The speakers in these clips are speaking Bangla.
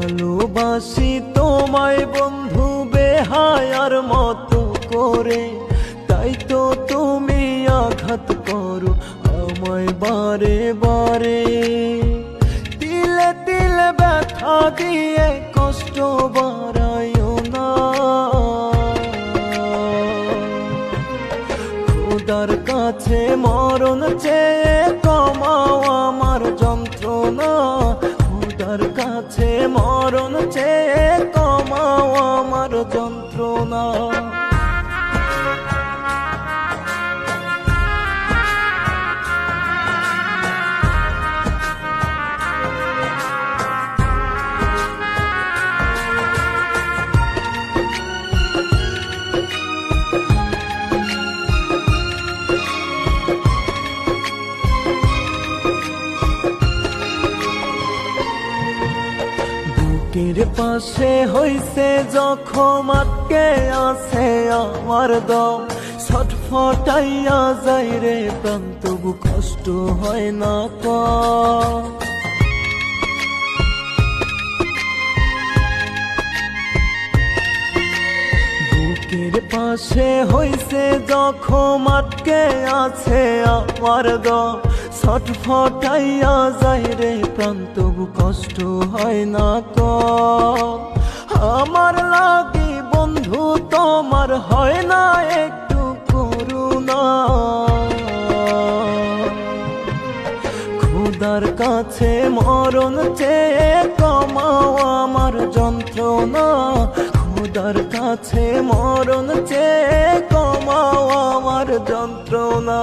ভালোবাসি তোমায় বন্ধু বেহায়ার মতো করে, তাই তো তুমি আঘাত করো আমায় বারে বারে। তিলে তিলে ব্যথা দিয়ে কষ্ট বাড়াইও না, খোদার কাছে মরণ চেয়ে কমাও আমার যন্ত্রণা, খোদার কাছে মরণ চেয়ে কমাও আমার যন্ত্রণা। বুকের পাশে হইছে জখম, আটকে আছে আমার দম, ছটফটাইয়া যাই রে প্রাণ, তবু কষ্ট হয় না কম। বুকের পাশে হইছে জখম, আটকে আছে আমার দম, ছটফটাইয়া যাই রে প্রাণ, তবু কষ্ট হয় না কম। আমার লাগি বন্ধু তোমার হয় না একটু করুণা, খোদার কাছে মরণ চেয়ে কমাও আমার যন্ত্রণা, খোদার কাছে মরণ চেয়ে কমাও আমার যন্ত্রণা।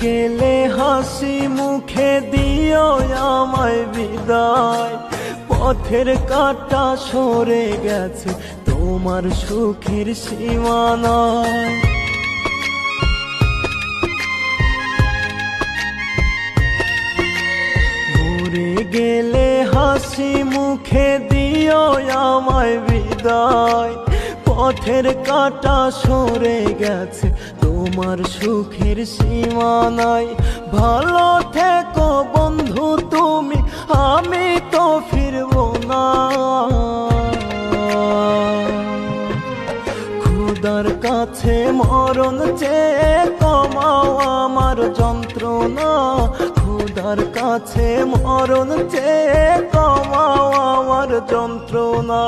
গেলে হাসি মুখে দিও আমায় বিদায়, পথের কাঁটা সরে গেছে তোমার সুখের সীমানায়। ঘুরে গেলে হাসি মুখে দিও আমায় বিদায়, পথের কাঁটা সরে গেছে তোমার সুখের সীমানায়। ভালো থেকো বন্ধু তুমি, আমি তো ফিরব না, খোদার কাছে মরণ চেয়ে কমাও আমার যন্ত্রণা, খোদার কাছে মরণ চেয়ে কমাও আমার যন্ত্রণা।